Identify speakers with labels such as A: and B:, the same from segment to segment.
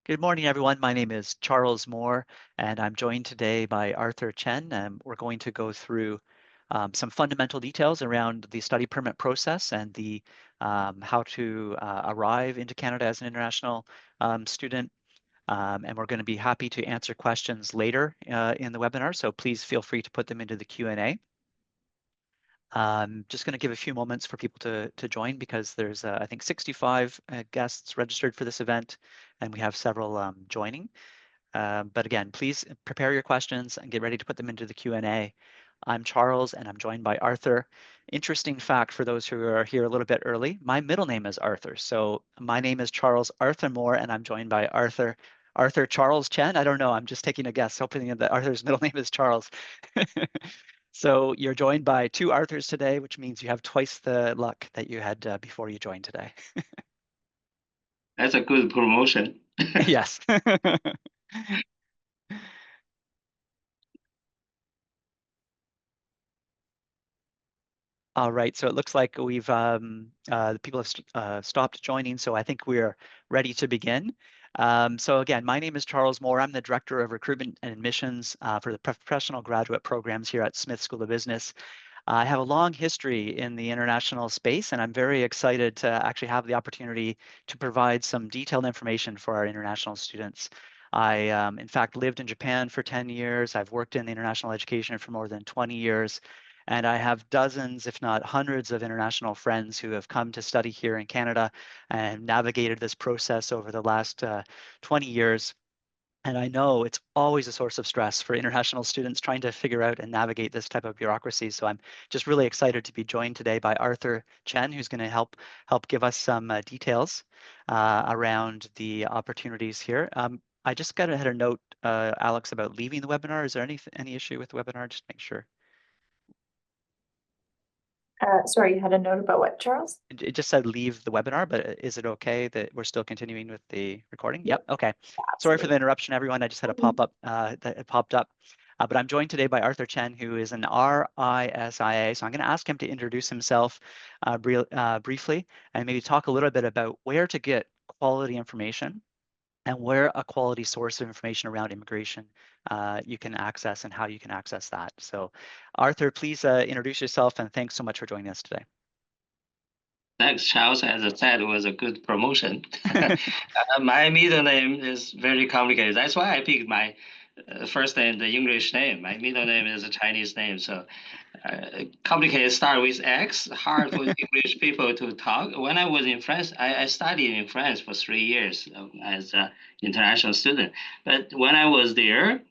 A: Good morning, everyone. My name is Charles Moore, and I'm joined today by Arthur Chen. And we're going to go through some fundamental details around the study permit process and the how to arrive into Canada as an international student. And we're going to be happy to answer questions later in the webinar, so please feel free to put them into the Q&A. Just going to give a few moments for people to join because there's, I think, 65 guests registered for this event, and we have several joining. But again, please prepare your questions and get ready to put them into the Q&A. I'm Charles, and I'm joined by Arthur. Interesting fact for those who are here a little bit early, my middle name is Arthur. So my name is Charles Arthur Moore, and I'm joined by Arthur Charles Chen. I don't know, I'm just taking a guess, hoping that Arthur's middle name is Charles. So you're joined by two Arthurs today, which means you have twice the luck that you had before you joined today.
B: That's a good promotion.
A: Yes. All right, so it looks like we've the people have stopped joining, so I think we're ready to begin. So again, my name is Charles Moore. I'm the Director of Recruitment and Admissions for the Professional Graduate Programs here at Smith School of Business. I have a long history in the international space, and I'm very excited to actually have the opportunity to provide some detailed information for our international students. I, in fact, lived in Japan for 10 years. I've worked in international education for more than 20 years. And I have dozens, if not hundreds, of international friends who have come to study here in Canada and navigated this process over the last 20 years. And I know it's always a source of stress for international students trying to figure out and navigate this type of bureaucracy. So I'm just really excited to be joined today by Arthur Chen, who's going to help give us some details around the opportunities here. I just had a note, Alex, about leaving the webinar. Is there any issue with the webinar? Just make sure.
C: Sorry, you had a note about what, Charles?
A: It just said leave the webinar, but is it okay that we're still continuing with the recording? Yep. Okay. Sorry for the interruption, everyone. I just had a pop-up that it popped up. But I'm joined today by Arthur Chen, who is an RISIA. So I'm going to ask him to introduce himself briefly and maybe talk a little bit about where to get quality information and where a quality source of information around immigration you can access and how you can access that. So Arthur, please introduce yourself, and thanks so much for joining us today.
B: Thanks, Charles. As I said, it was a good promotion. My middle name is very complicated. That's why I picked my first name, the English name. My middle name is a Chinese name, so complicated. Start with X, hard for English people to talk. When I was in France, I studied in France for 3 years as an international student. But when I was there,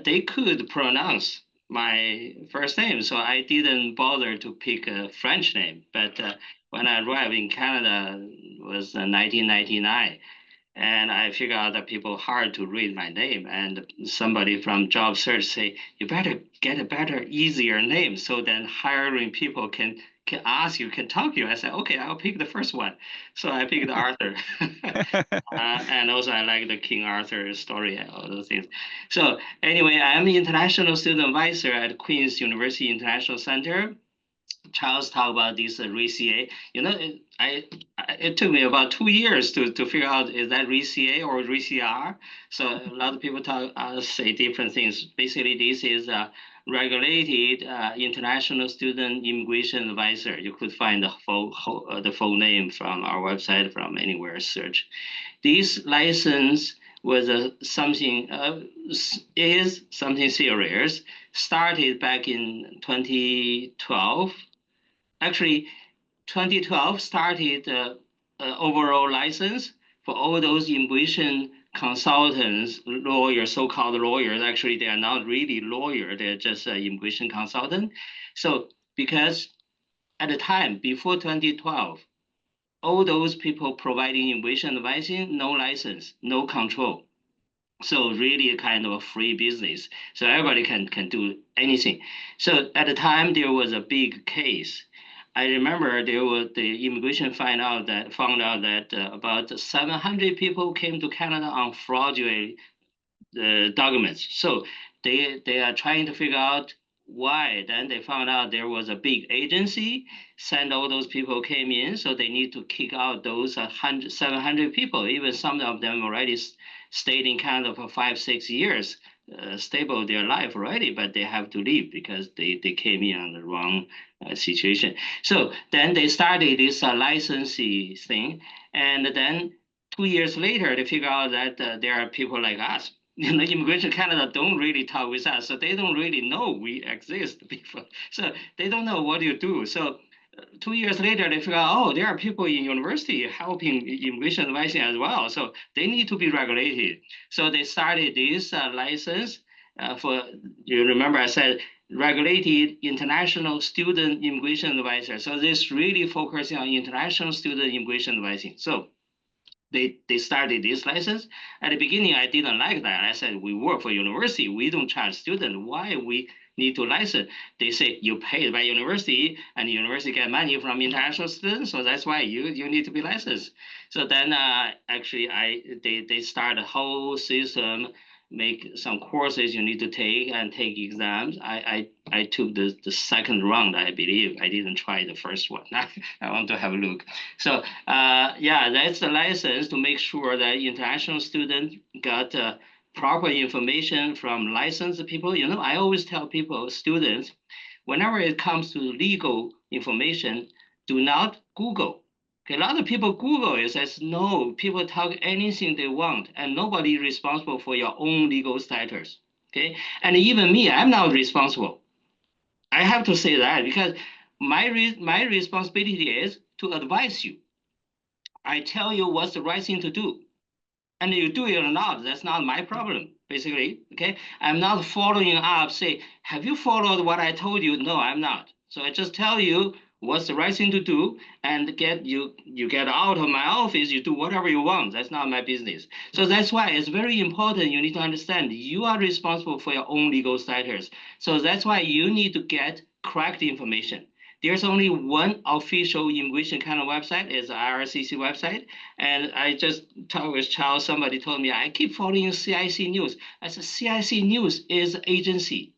B: they could pronounce my first name, so I didn't bother to pick a French name. But when I arrived in Canada, it was 1999. And I figured out that people hard to read my name, and somebody from job search say, you better get a better, easier name so then hiring people can ask you, can talk to you. I said, okay, I'll pick the first one. So I picked Arthur. And also I like the King Arthur story and all those things. So anyway, I'm the international student advisor at Queen's University International Center. Charles talked about this RCA. You know, it took me about 2 years to figure out is that RCA or RCR. So a lot of people say different things. Basically, this is a regulated international student immigration advisor. You could find the full name from our website, from anywhere search. This license was is something serious. Started back in 2012. Actually, 2012 started the overall license for all those immigration consultants, lawyers, so-called lawyers. Actually, they are not really lawyers; they're just an immigration consultant. So, because at the time before 2012, all those people providing immigration advising, no license, no control. So really a kind of a free business. So everybody can do anything. So at the time there was a big case. I remember the immigration found out that about 700 people came to Canada on fraudulent documents. So they are trying to figure out why. Then they found out there was a big agency, sent all those people came in, so they need to kick out those 700 people. Even some of them already stayed in Canada for 5-6 years, stable their life already, but they have to leave because they came in on the wrong situation. So then they started this licensee thing, and then 2 years later, they figure out that there are people like us. Immigration Canada don't really talk with us, so they don't really know we exist before. So they don't know what you do. So 2 years later, they figure out, oh, there are people in university helping immigration advising as well. So they need to be regulated. So they started this license for, you remember I said, regulated international student immigration advisor. So this really focusing on international student immigration advising. So they started this license. At the beginning, I didn't like that. I said, we work for university. We don't charge students. Why we need to license? They say you paid by university and the university get money from international students. So that's why you need to be licensed. So then actually they start a whole system, make some courses you need to take and take exams. I took the second round, I believe. I didn't try the first one. I want to have a look. So yeah, that's the license to make sure that international students got proper information from licensed people. You know, I always tell people, students, whenever it comes to legal information, do not Google. Okay, a lot of people Google it, says no, people talk anything they want, and nobody is responsible for your own legal status. Okay, and even me, I'm not responsible. I have to say that because my responsibility is to advise you. I tell you what's the right thing to do. And you do it or not, that's not my problem, basically. Okay. I'm not following up, say, have you followed what I told you? No, I'm not. So I just tell you what's the right thing to do and get you get out of my office, you do whatever you want. That's not my business. So that's why it's very important. You need to understand you are responsible for your own legal status. So that's why you need to get correct information. There's only one official immigration kind of website, is the IRCC website. And I just talked with Charles, somebody told me, I keep following CIC News. I said, CIC News is agency.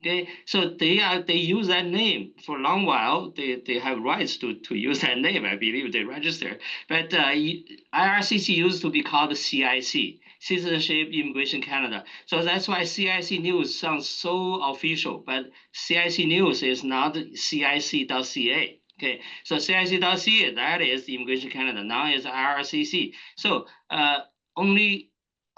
B: Okay, so they use that name for a long while. They have rights to use that name. I believe they register. But IRCC used to be called CIC, Citizenship Immigration Canada. So that's why CIC News sounds so official. But CIC News is not CIC.ca. Okay, so CIC.ca, that is Immigration Canada. Now it's IRCC. So only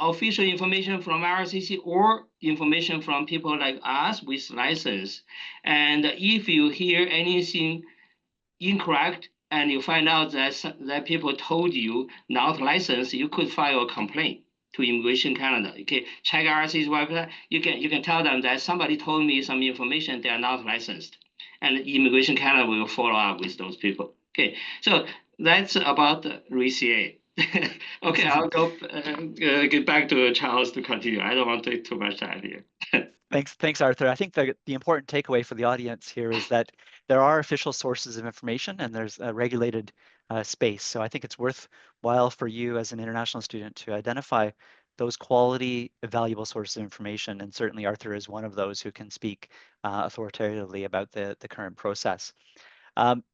B: official information from IRCC or information from people like us with license. And if you hear anything incorrect and you find out that people told you not licensed, you could file a complaint to Immigration Canada. Okay, check IRCC's website. You can tell them that somebody told me some information they are not licensed, and Immigration Canada will follow up with those people. Okay, so that's about the RECA. Okay, I'll go get back to Charles to continue. I don't want to take too much time here.
A: Thanks, Arthur. I think the important takeaway for the audience here is that there are official sources of information and there's a regulated space. So I think it's worthwhile for you as an international student to identify those quality, valuable sources of information. And certainly Arthur is one of those who can speak authoritatively about the current process.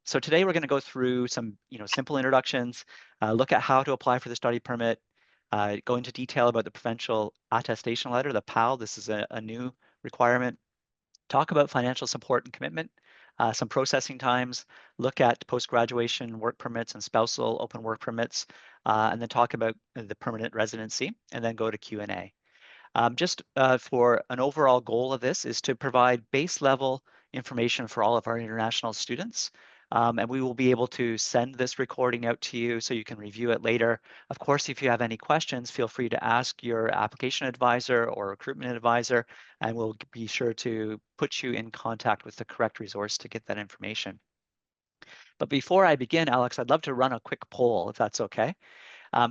A: So today we're going to go through some simple introductions, look at how to apply for the study permit, go into detail about the provincial attestation letter, the PAL. This is a new requirement. Talk about financial support and commitment, some processing times, look at post-graduation work permits and spousal open work permits, and then talk about the permanent residency, and then go to Q&A. Just for an overall goal of this is to provide base level information for all of our international students. And we will be able to send this recording out to you so you can review it later. Of course, if you have any questions, feel free to ask your application advisor or recruitment advisor, and we'll be sure to put you in contact with the correct resource to get that information. But before I begin, Alex, I'd love to run a quick poll, if that's okay.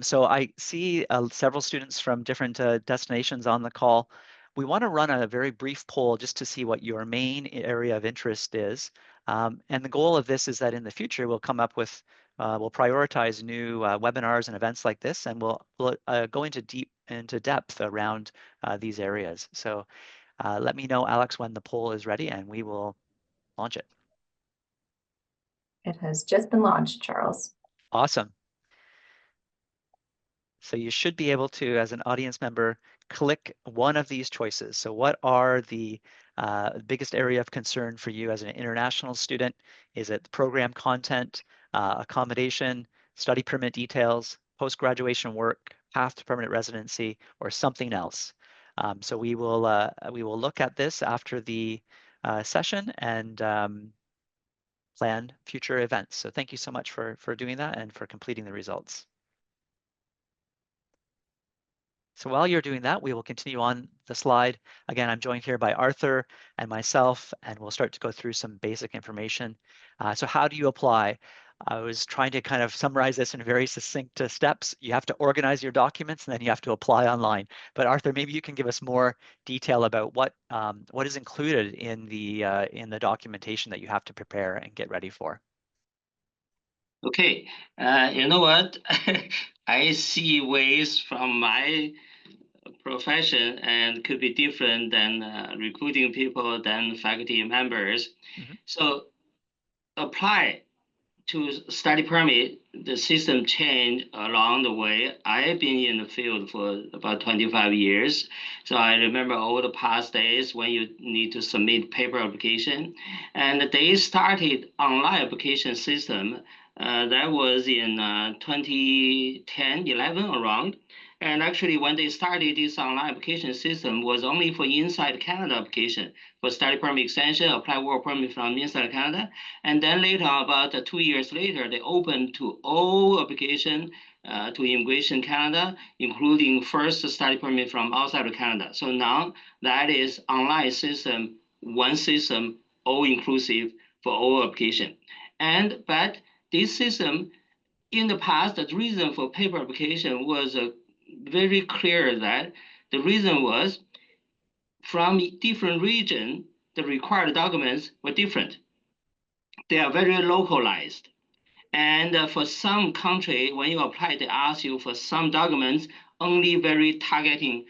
A: So I see several students from different destinations on the call. We want to run a very brief poll just to see what your main area of interest is. And the goal of this is that in the future, we'll come up with, we'll prioritize new webinars and events like this, and we'll go into depth around these areas. So Let me know, Alex, when the poll is ready and we will launch it.
C: It has just been launched, Charles.
A: Awesome. So you should be able to, as an audience member, click one of these choices. So what are the biggest area of concern for you as an international student? Is it program content, accommodation, study permit details, post-graduation work, path to permanent residency, or something else? So we will look at this after the session and plan future events. So thank you so much for doing that and for completing the results. So while you're doing that, we will continue on the slide. Again, I'm joined here by Arthur and myself, and we'll start to go through some basic information. So how do you apply? I was trying to kind of summarize this in very succinct steps. You have to organize your documents, and then you have to apply online. But Arthur, maybe you can give us more detail about what is included in the documentation that you have to prepare and get ready for.
B: Okay, you know what? I see ways from my profession and could be different than recruiting people, than faculty members.
A: Mhm.
B: So apply to study permit, the system changed along the way. I've been in the field for about 25 years. So I remember all the past days when you need to submit paper application. And they started online application system. That was in 2010, 11 around. And actually, when they started this online application system, was only for inside Canada application for study permit extension, apply work permit from inside Canada. And then later, about 2 years later, they opened to all application to Immigration Canada, including first study permit from outside of Canada. So now that is online system, one system, all inclusive for all application. But this system, in the past, the reason for paper application was very clear that the reason was from different region, the required documents were different. They are very localized. And for some country, when you apply, they ask you for some documents only very targeting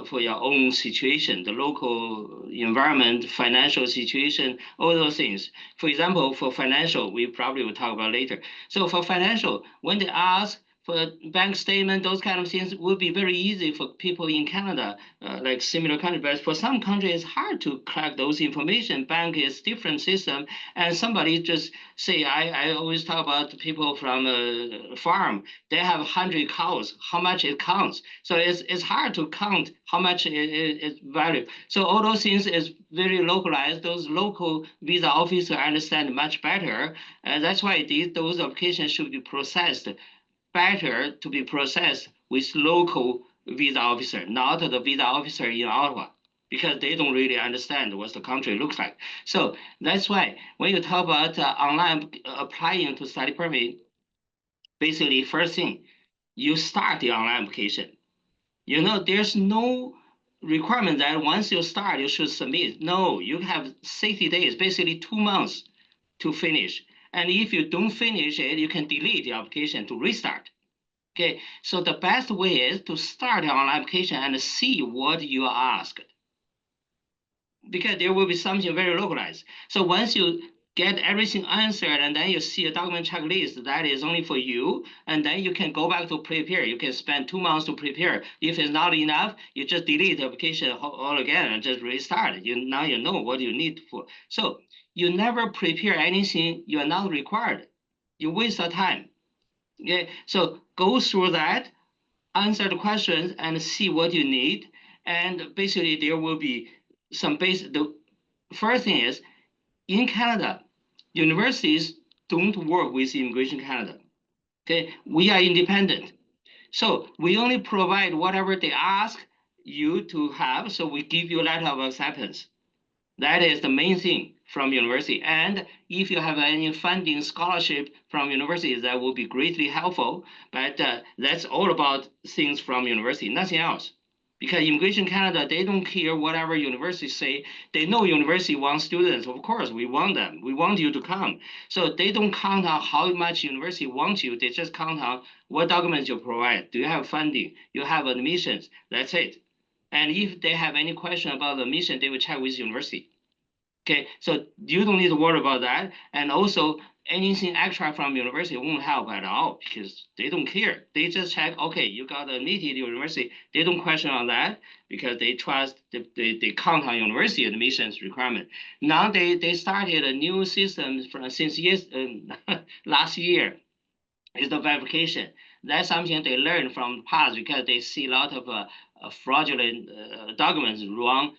B: for your own situation, the local environment, financial situation, all those things. For example, for financial, we probably will talk about later. So for financial, when they ask for bank statement, those kind of things will be very easy for people in Canada, like similar countries. But for some countries, it's hard to collect those information. Bank is different system, and somebody just say, I always talk about people from a farm. They have 100 cows. How much it counts? So it's hard to count how much it value. So all those things is very localized. Those local visa officers understand much better. And that's why those applications should be processed better to be processed with local visa officer, not the visa officer in Ottawa, because they don't really understand what the country looks like. So that's why when you talk about online applying to study permit, basically first thing, you start the online application. You know, there's no requirement that once you start, you should submit. No, you have 60 days, basically 2 months to finish. And if you don't finish it, you can delete the application to restart. Okay, so the best way is to start an online application and see what you are asked, because there will be something very localized. So once you get everything answered and then you see a document checklist that is only for you, and then you can go back to prepare. You can spend 2 months to prepare. If it's not enough, you just delete the application all again and just restart. Now you know what you need for. So you never prepare anything you are not required. You waste your time. Okay, so go through that, answer the questions, and see what you need. And basically, there will be some basic. The first thing is, in Canada, universities don't work with Immigration Canada. Okay, we are independent, so we only provide whatever they ask you to have. So we give you a letter of acceptance. That is the main thing from university. And if you have any funding scholarship from university, that will be greatly helpful. But that's all about things from university, nothing else. Because Immigration Canada, they don't care whatever universities say. They know university wants students. Of course, we want them. We want you to come. So they don't count on how much university wants you. They just count on what documents you provide. Do you have funding? You have admissions? That's it. And if they have any question about the admission, they will check with university. Okay, so you don't need to worry about that. And also anything extra from university won't help at all because they don't care. They just check, okay, you got admitted to university. They don't question on that because they trust, they count on university admissions requirement. Now they started a new system since last year is the verification. That's something they learned from the past because they see a lot of fraudulent documents wrong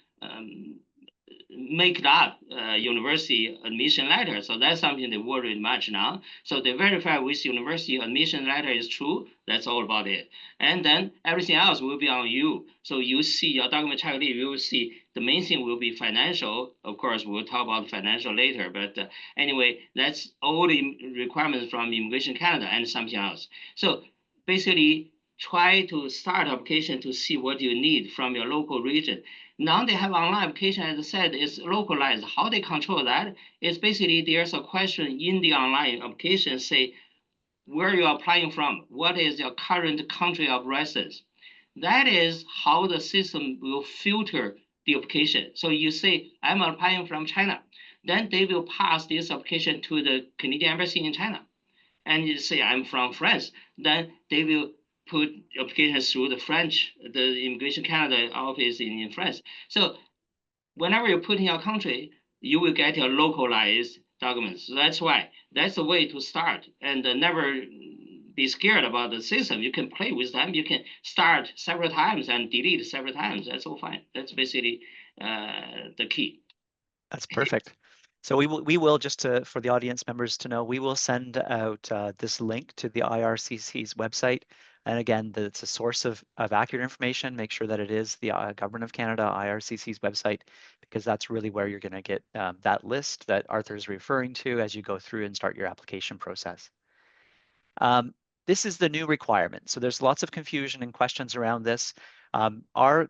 B: make up university admission letter. So that's something they worry much now. So they verify with university admission letter is true. That's all about it. And then everything else will be on you. So you see your document checklist, you will see the main thing will be financial. Of course, we'll talk about financial later. But anyway, that's all the requirements from Immigration Canada and something else. So basically, try to start application to see what you need from your local region. Now they have online application, as I said, is localized. How they control that is basically there's a question in the online application, say where you're applying from, what is your current country of residence. That is how the system will filter the application. So you say, I'm applying from China. Then they will pass this application to the Canadian Embassy in China. And you say, I'm from France. Then they will put applications through the Immigration Canada office in France. So whenever you put in your country, you will get your localized documents. So that's the way to start, and never be scared about the system. You can play with them. You can start several times and delete several times. That's all fine. That's basically the key.
A: That's perfect. So we will just for the audience members to know, we will send out this link to the IRCC's website. And again, it's a source of accurate information. Make sure that it is the Government of Canada, IRCC's website, because that's really where you're going to get that list that Arthur is referring to as you go through and start your application process. This is the new requirement. So there's lots of confusion and questions around this. Our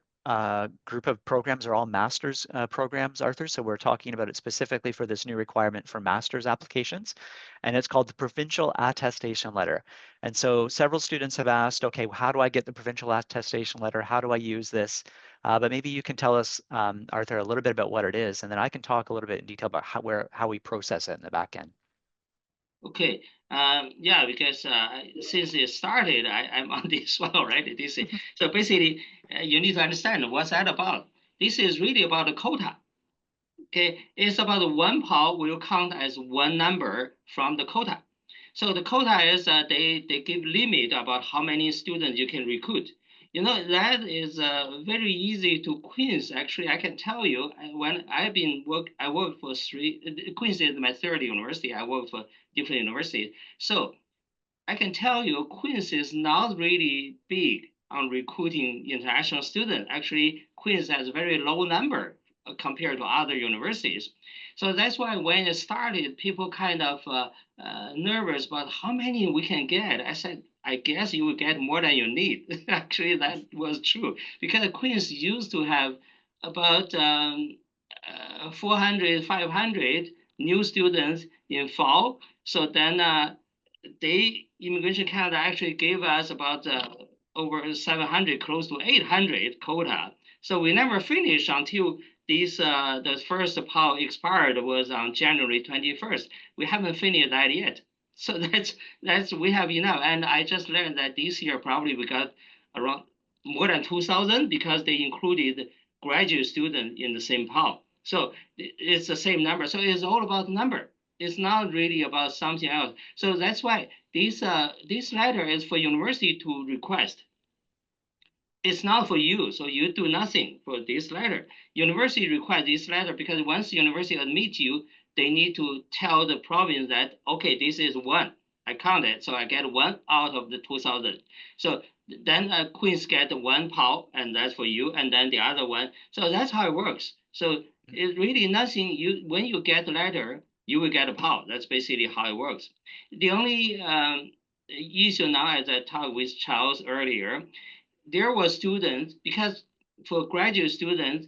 A: group of programs are all master's programs, Arthur. So we're talking about it specifically for this new requirement for master's applications. And it's called the Provincial Attestation Letter. And so several students have asked, okay, how do I get the Provincial Attestation Letter? How do I use this? But maybe you can tell us, Arthur, a little bit about what it is, and then I can talk a little bit in detail about how we process it in the back end.
B: Okay. Yeah, because since it started, I'm on this one already. So basically, you need to understand what's that about. This is really about a quota. Okay, it's about one PAL will count as one number from the quota. So the quota is they give limit about how many students you can recruit. You know, that is very easy to quiz. Actually, I can tell you when I work for Queen's is my third university. I work for different universities. So I can tell you Queen's is not really big on recruiting international students. Actually, Queen's has a very low number compared to other universities. So that's why when it started, people kind of nervous about how many we can get. I said, I guess you will get more than you need. Actually, that was true because Queen's used to have about 400, 500 new students in fall. So then Immigration Canada actually gave us about over 700, close to 800 quota. So we never finished until the first PAL expired was on January 21st. We haven't finished that yet. So that's we have enough. And I just learned that this year probably we got around more than 2,000 because they included graduate student in the same PAL. So it's the same number. So it's all about number. It's not really about something else. So that's why this letter is for university to request. It's not for you, so you do nothing for this letter. University requires this letter because once university admits you, they need to tell the province that, okay, this is one. I counted, so I get one out of the 2,000. So then Queens get one PAL, and that's for you, and then the other one. So that's how it works. So it's really nothing. When you get the letter, you will get a PAL. That's basically how it works. The only issue now, as I talked with Charles earlier, there were students, because for graduate students,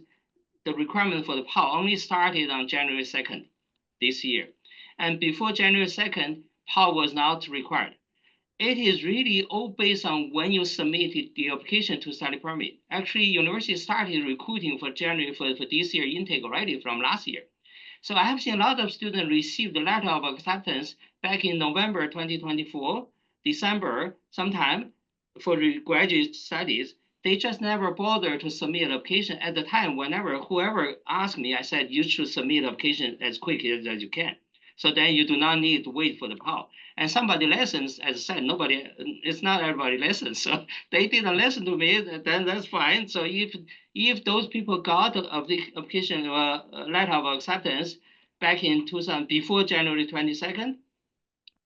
B: the requirement for the PAL only started on January 2nd this year. And before January 2nd, PAL was not required. it is really all based on when you submitted the application to study permit. Actually, university started recruiting for January for this year intake already from last year. So I have seen a lot of students receive the letter of acceptance back in November 2024, December sometime for the graduate studies. They just never bother to submit an application at the time. Whenever whoever asked me, I said you should submit an application as quick as you can. So then you do not need to wait for the PAL. And somebody listens, as I said, nobody, it's not everybody listens. So they didn't listen to me, then that's fine. So if those people got the application letter of acceptance back in 2000 before January 22nd,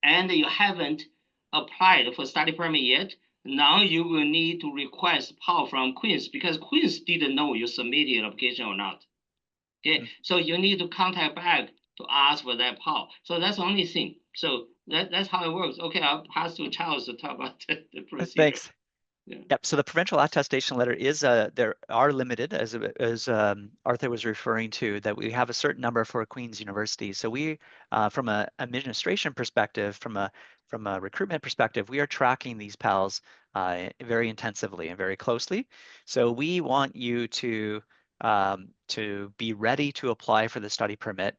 B: and you haven't applied for study permit yet, now you will need to request PAL from Queens because Queens didn't know you submitted an application or not. Okay, so you need to contact back to ask for that PAL. So that's the only thing. So that's how it works. Okay, I'll pass to Charles to talk about the procedure.
A: Thanks.
B: Yeah.
A: Yep. So the provincial attestation letter is there are limited, as Arthur was referring to, that we have a certain number for Queen's University. So we, from an administration perspective, from a recruitment perspective, we are tracking these PALs very intensively and very closely. So we want you to be ready to apply for the study permit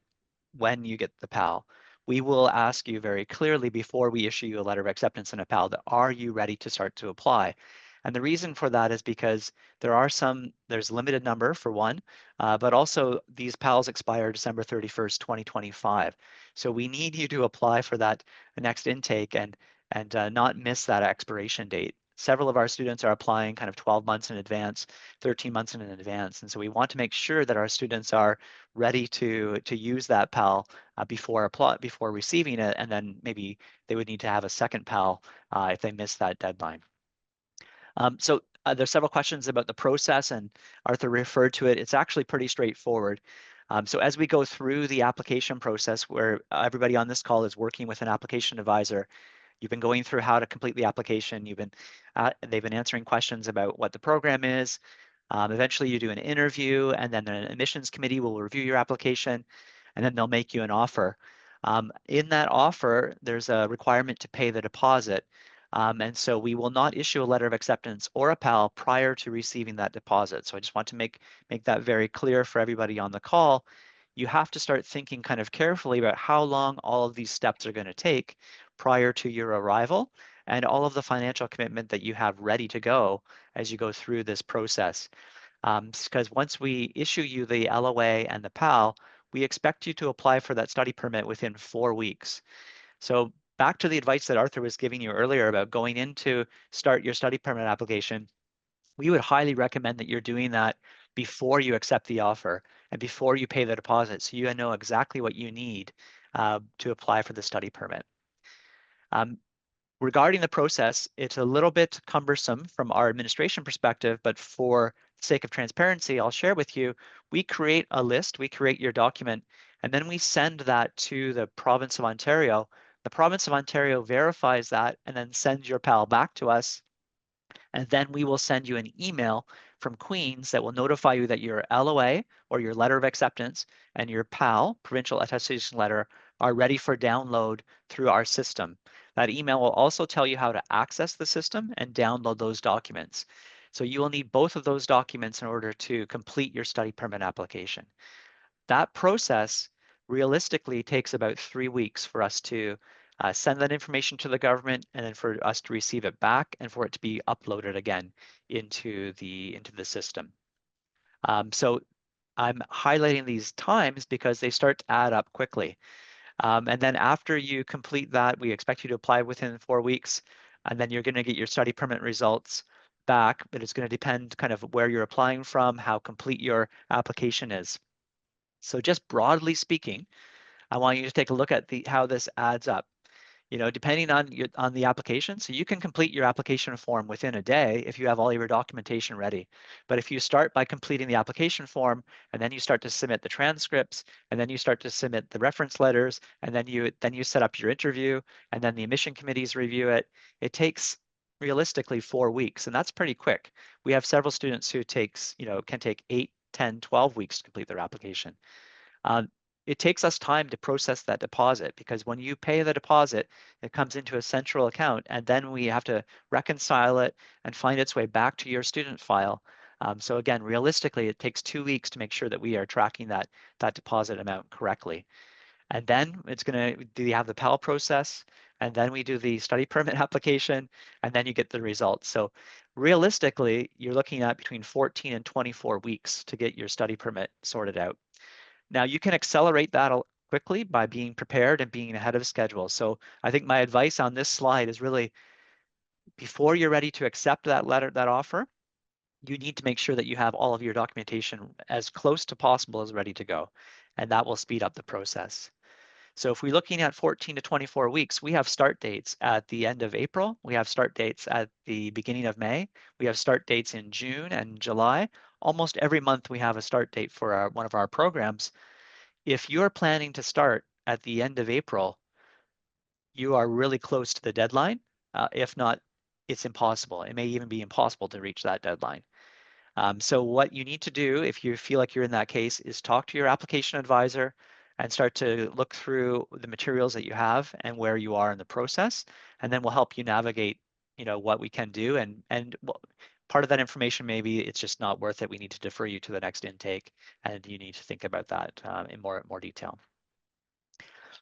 A: when you get the PAL. We will ask you very clearly before we issue you a letter of acceptance and a PAL that are you ready to start to apply? And the reason for that is because there's a limited number for one, but also these PALs expire December 31st, 2025. So we need you to apply for that next intake and not miss that expiration date. Several of our students are applying kind of 12 months in advance, 13 months in advance. And so we want to make sure that our students are ready to use that PAL before receiving it, and then maybe they would need to have a second PAL if they miss that deadline. So there's several questions about the process, and Arthur referred to it. It's actually pretty straightforward. So as we go through the application process, where everybody on this call is working with an application advisor, you've been going through how to complete the application. They've been answering questions about what the program is. Eventually you do an interview, and then an admissions committee will review your application, and then they'll make you an offer. In that offer, there's a requirement to pay the deposit. And so we will not issue a letter of acceptance or a PAL prior to receiving that deposit. So I just want to make that very clear for everybody on the call. You have to start thinking kind of carefully about how long all of these steps are going to take prior to your arrival, and all of the financial commitment that you have ready to go as you go through this process. Because once we issue you the LOA and the PAL, we expect you to apply for that study permit within 4 weeks. So back to the advice that Arthur was giving you earlier about going in to start your study permit application, we would highly recommend that you're doing that before you accept the offer and before you pay the deposit, so you know exactly what you need to apply for the study permit. Regarding the process, it's a little bit cumbersome from our administration perspective, but for the sake of transparency, I'll share with you, we create a list, we create your document, and then we send that to the province of Ontario. The province of Ontario verifies that and then sends your PAL back to us. And then we will send you an email from Queen's that will notify you that your LOA or your letter of acceptance and your PAL, provincial attestation letter, are ready for download through our system. That email will also tell you how to access the system and download those documents. So you will need both of those documents in order to complete your study permit application. That process realistically takes about 3 weeks for us to send that information to the government, and then for us to receive it back and for it to be uploaded again into the system. So I'm highlighting these times because they start to add up quickly. And then after you complete that, we expect you to apply within 4 weeks, and then you're going to get your study permit results back, but it's going to depend kind of where you're applying from, how complete your application is. So just broadly speaking, I want you to take a look at how this adds up. Depending on the application, so you can complete your application form within a day if you have all your documentation ready. But if you start by completing the application form, and then you start to submit the transcripts, and then you start to submit the reference letters, and then you set up your interview, and then the admission committees review it, it takes realistically 4 weeks, and that's pretty quick. We have several students who can take 8, 10, 12 weeks to complete their application. it takes us time to process that deposit, because when you pay the deposit, it comes into a central account, and then we have to reconcile it and find its way back to your student file. So again, realistically, it takes 2 weeks to make sure that we are tracking that deposit amount correctly. And then it's going to do you have the PAL process, and then we do the study permit application, and then you get the results. So realistically, you're looking at between 14 and 24 weeks to get your study permit sorted out. Now you can accelerate that quickly by being prepared and being ahead of schedule. So I think my advice on this slide is really, before you're ready to accept that offer, you need to make sure that you have all of your documentation as close to possible as ready to go, and that will speed up the process. So if we're looking at 14 to 24 weeks, we have start dates at the end of April. We have start dates at the beginning of May. We have start dates in June and July. Almost every month we have a start date for one of our programs. If you're planning to start at the end of April, you are really close to the deadline. If not, it's impossible. It may even be impossible to reach that deadline. So what you need to do, if you feel like you're in that case, is talk to your application advisor and start to look through the materials that you have and where you are in the process, and then we'll help you navigate, what we can do. And part of that information, maybe it's just not worth it. We need to defer you to the next intake, and you need to think about that in more detail.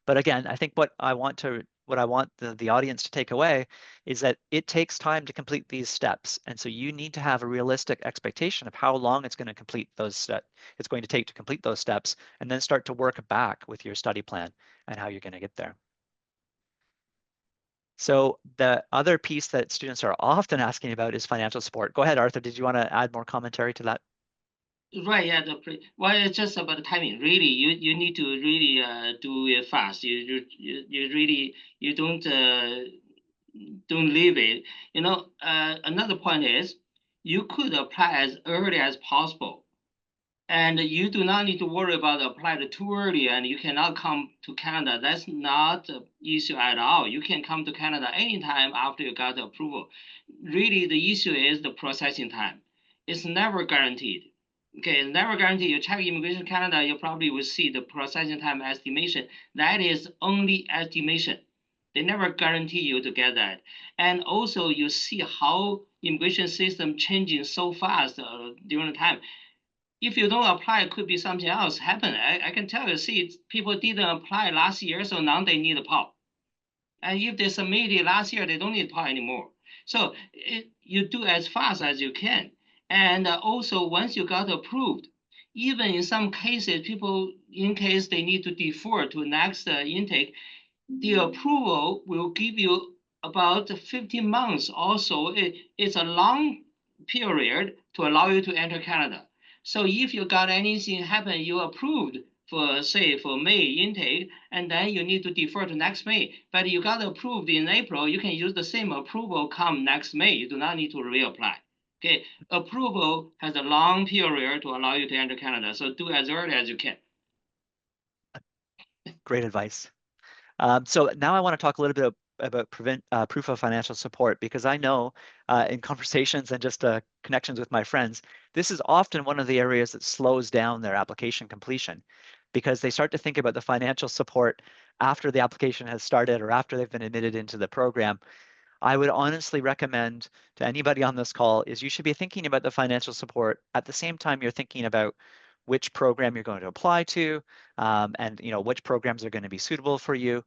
A: But again, I think what I want the audience to take away is that it takes time to complete these steps. And so you need to have a realistic expectation of how long it's going to complete those steps. It's going to take to complete those steps, and then start to work back with your study plan and how you're going to get there. So the other piece that students are often asking about is financial support. Go ahead, Arthur. Did you want to add more commentary to that?
B: Right, yeah. Well, it's just about the timing. Really, you need to really do it fast. You really don't leave it. Another point is you could apply as early as possible. And you do not need to worry about applying too early and you cannot come to Canada. That's not an issue at all. You can come to Canada anytime after you got the approval. Really, the issue is the processing time. It's never guaranteed. Okay, it's never guaranteed. You check Immigration Canada, you probably will see the processing time estimation. That is only estimation. They never guarantee you to get that. And also you see how immigration system changing so fast during the time. If you don't apply, it could be something else happen. I can tell you, see, people didn't apply last year, so now they need a PAL. And if they submitted last year, they don't need PAL anymore. So you do as fast as you can. And also, once you got approved, even in some cases, people, in case they need to defer to next intake, the approval will give you about 15 months. Also, it's a long period to allow you to enter Canada. So if you got anything happen, you approved for, say, for May intake, and then you need to defer to next May. But you got approved in April, you can use the same approval come next May. You do not need to reapply. Okay, approval has a long period to allow you to enter Canada. So do as early as you can.
A: Great advice. So now I want to talk a little bit about proof of financial support, because I know in conversations and just connections with my friends, this is often one of the areas that slows down their application completion, because they start to think about the financial support after the application has started or after they've been admitted into the program. I would honestly recommend to anybody on this call is you should be thinking about the financial support at the same time you're thinking about which program you're going to apply to, and which programs are going to be suitable for you.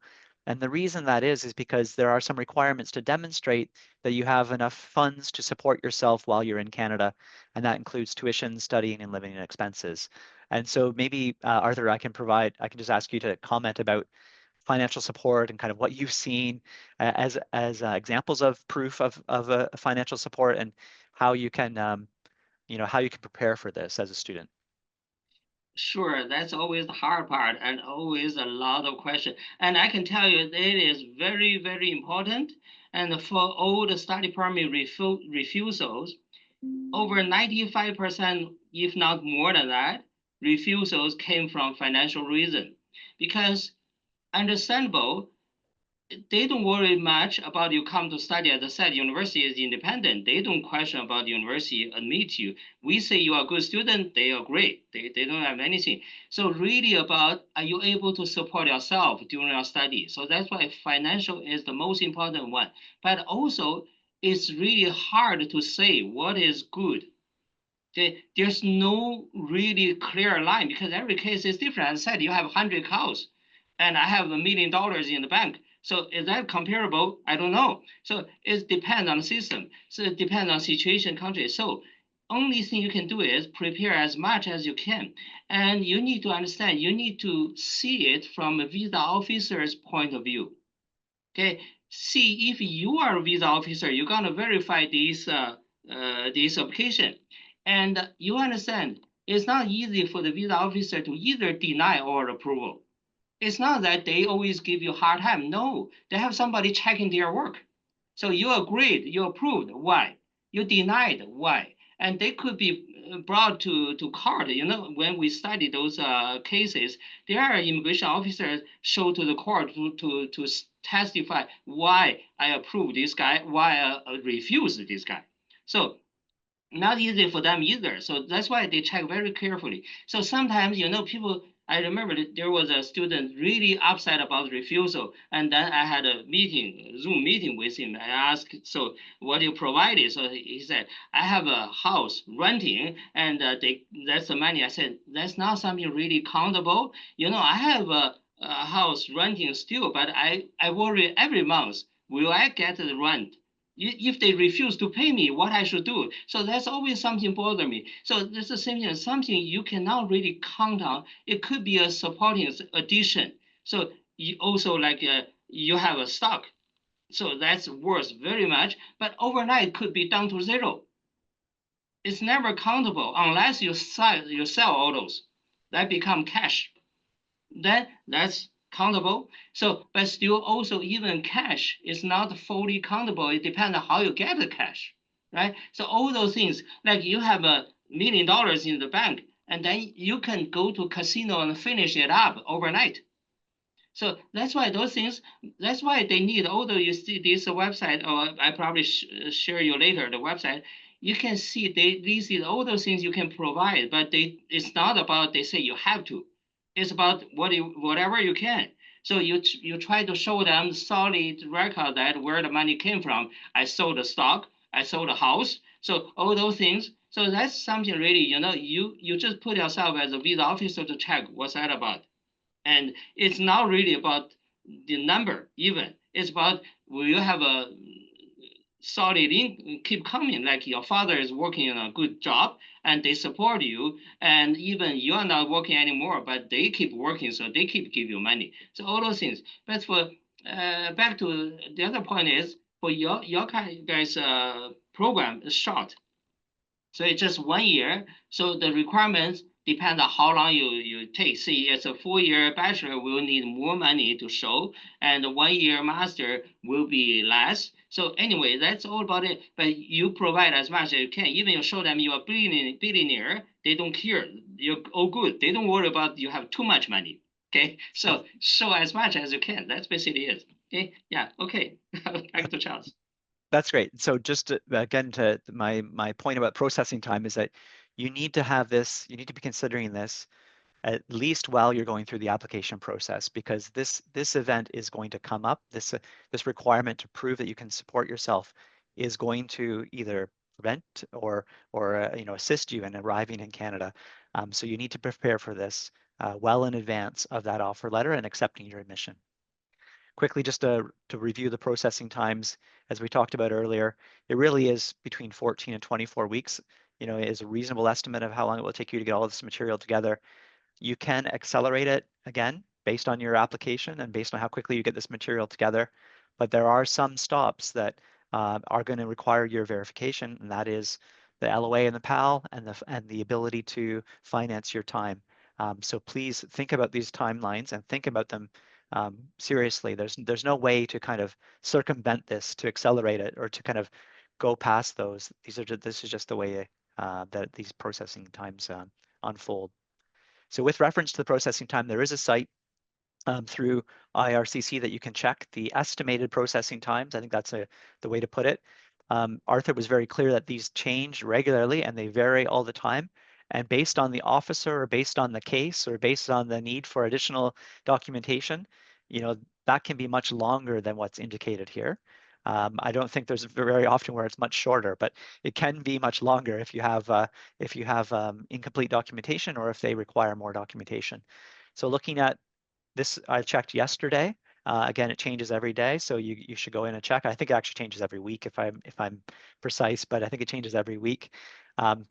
A: And the reason that is because there are some requirements to demonstrate that you have enough funds to support yourself while you're in Canada, and that includes tuition, studying, and living expenses. And so maybe, Arthur, I can just ask you to comment about financial support and kind of what you've seen as examples of proof of financial support, and how you can how you can prepare for this as a student.
B: Sure, that's always the hard part and always a lot of questions. And I can tell you it is very, very important. And for all the study permit refusals, over 95%, if not more than that, refusals came from financial reason. Because understandable, they don't worry much about you come to study. As I said, university is independent. They don't question about the university admit you. We say you are a good student, they agree. They don't have anything. So really about, are you able to support yourself during your study? So that's why financial is the most important one. But also it's really hard to say what is good. There's no really clear line because every case is different. As I said, you have 100 cows and I have $1 million in the bank. So is that comparable? I don't know. So it depends on the system. So it depends on situation, country. So only thing you can do is prepare as much as you can. And you need to understand, you need to see it from a visa officer's point of view. Okay, see if you are a visa officer, you're gonna verify this application, and you understand it's not easy for the visa officer to either deny or approval. It's not that they always give you a hard time. No, they have somebody checking their work. So you agreed, you approved. Why? You denied. Why? And they could be brought to court. You know, when we study those cases, there are immigration officers show to the court to testify why I approved this guy, why I refused this guy. So not easy for them either. So that's why they check very carefully. So sometimes, you know, people, I remember there was a student really upset about refusal. And then I had a meeting, Zoom meeting with him. I asked, so what do you provided? So he said, I have a house renting and that's the money. I said, that's not something really countable. You know, I have a house renting still, but I worry every month, will I get the rent? If they refuse to pay me, what I should do. So that's always something bother me. So that's the same thing, something you cannot really count on. It could be a supporting addition. So you also like you have a stock. So that's worth very much, but overnight could be down to zero. It's never countable unless you sell all those. That become cash. Then that's countable. So, but still also even cash is not fully countable. It depends on how you get the cash, right? So all those things, like you have $1 million in the bank, and then you can go to casino and finish it up overnight. So that's why those things, that's why they need, although you see this website, or I probably share you later the website, you can see they listed all those things you can provide, but it's not about they say you have to. It's about whatever you can. So you try to show them solid record that where the money came from. I sold the stock, I sold the house. So all those things. So that's something really, you know, you just put yourself as a visa officer to check what's that about. And it's not really about the number even. It's about will you have a solid keep coming, like your father is working in a good job and they support you, and even you are not working anymore, but they keep working, so they keep give you money. So all those things. But for back to the other point is for your guys program is short. So it's just 1 year. So the requirements depend on how long you take. See, it's a 4-year bachelor will need more money to show, and a 1 year master will be less. So anyway, that's all about it. But you provide as much as you can. Even you show them you are billionaire, they don't care. You're all good. They don't worry about you have too much money. Okay, so show as much as you can. That's basically it. Okay, yeah, okay. Back to Charles.
A: That's great. So just again, to my point about processing time is that you need to have this, you need to be considering this at least while you're going through the application process, because this event is going to come up. This requirement to prove that you can support yourself is going to either prevent or assist you in arriving in Canada. So you need to prepare for this well in advance of that offer letter and accepting your admission. Quickly, just to review the processing times, as we talked about earlier, it really is between 14 and 24 weeks, is a reasonable estimate of how long it will take you to get all of this material together. You can accelerate it again based on your application and based on how quickly you get this material together. But there are some stops that are going to require your verification, and that is the LOA and the PAL and the ability to finance your time. So please think about these timelines and think about them seriously. There's no way to kind of circumvent this, to accelerate it, or to kind of go past those. This is just the way that these processing times unfold. So with reference to the processing time, there is a site through IRCC that you can check the estimated processing times. I think that's the way to put it. Arthur was very clear that these change regularly and they vary all the time. And based on the officer or based on the case or based on the need for additional documentation, that can be much longer than what's indicated here. I don't think there's very often where it's much shorter, but it can be much longer if you have incomplete documentation or if they require more documentation. So looking at this, I checked yesterday. Again, it changes every day, so you should go in and check. I think it actually changes every week if I'm precise, but I think it changes every week.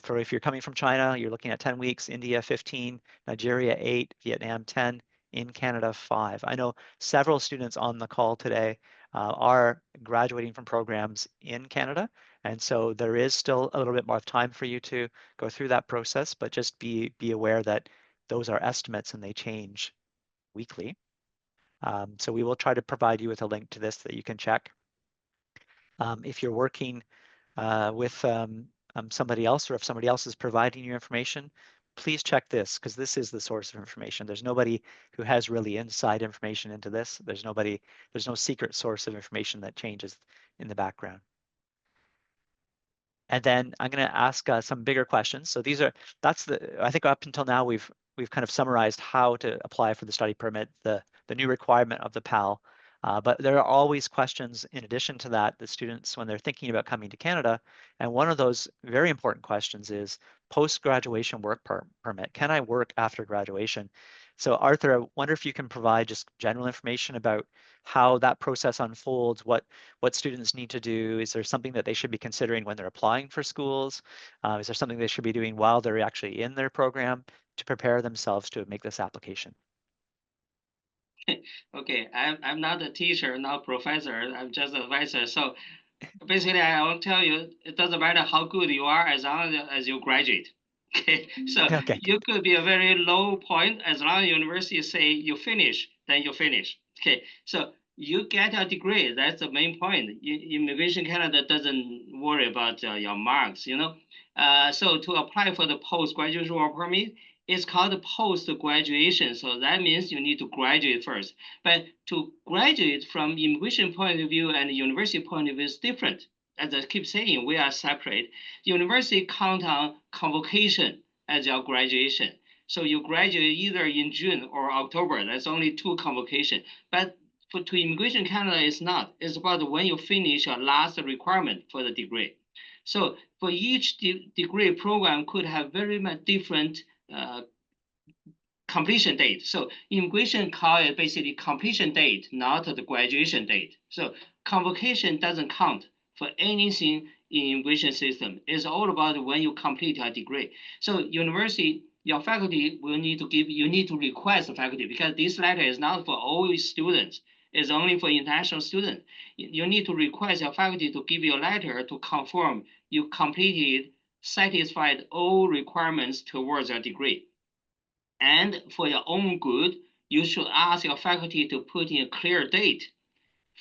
A: For if you're coming from China, you're looking at 10 weeks, India 15, Nigeria 8, Vietnam 10, in Canada 5. I know several students on the call today are graduating from programs in Canada, and so there is still a little bit more time for you to go through that process, but just be aware that those are estimates and they change weekly. So we will try to provide you with a link to this that you can check. If you're working with somebody else, or if somebody else is providing you information, please check this, because this is the source of information. There's nobody who has really inside information into this. There's no secret source of information that changes in the background. And then I'm going to ask some bigger questions. So I think up until now we've kind of summarized how to apply for the study permit, the new requirement of the PAL. But there are always questions in addition to that, the students, when they're thinking about coming to Canada. And one of those very important questions is post-graduation work permit. Can I work after graduation? So Arthur, I wonder if you can provide just general information about how that process unfolds, what students need to do. Is there something that they should be considering when they're applying for schools? Is there something they should be doing while they're actually in their program to prepare themselves to make this application?
B: Okay, I'm not a teacher, not professor. I'm just an advisor. So basically, I will tell you, it doesn't matter how good you are as long as you graduate. Okay, so
A: Okay.
B: you could be a very low point as long as university say you finish, then you finish. Okay, so you get a degree. That's the main point. Immigration Canada doesn't worry about your marks. So to apply for the post-graduation work permit, it's called post-graduation. So that means you need to graduate first. But to graduate from immigration point of view and university point of view is different. As I keep saying, we are separate. University count on convocation as your graduation. So you graduate either in June or October. That's only 2 convocation. But to Immigration Canada, it's not. It's about when you finish your last requirement for the degree. So for each degree program could have very much different completion date. So immigration call it basically completion date, not the graduation date. So convocation doesn't count for anything in immigration system. It's all about when you complete your degree. So university, your faculty will need to you need to request the faculty, because this letter is not for all students. It's only for international students. You need to request your faculty to give you a letter to confirm you completed, satisfied all requirements towards your degree. And for your own good, you should ask your faculty to put in a clear date.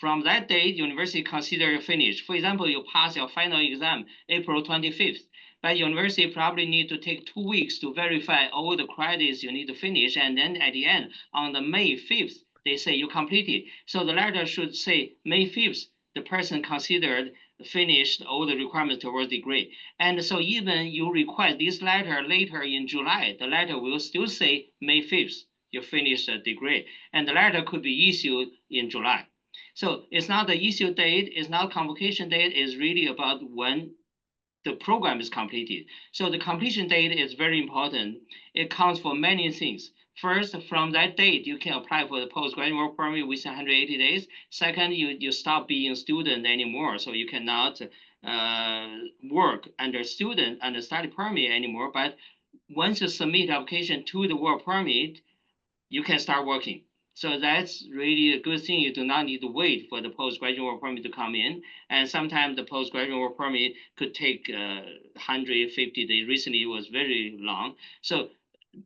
B: From that date, university consider you finished. For example, you pass your final exam April 25th, but university probably need to take 2 weeks to verify all the credits you need to finish. And then at the end, on the May 5th, they say you completed. So the letter should say May 5th, the person considered finished all the requirements towards degree. And so even you request this letter later in July, the letter will still say May 5th, you finished the degree. And the letter could be issued in July. So it's not the issue date, it's not convocation date, it's really about when the program is completed. So the completion date is very important. It counts for many things. First, from that date, you can apply for the postgraduate work permit within 180 days. Second, you stop being a student anymore, so you cannot work under study permit anymore. But once you submit application to the work permit, you can start working. So that's really a good thing. You do not need to wait for the postgraduate work permit to come in. And sometimes the postgraduate work permit could take 150 days. Recently, it was very long. So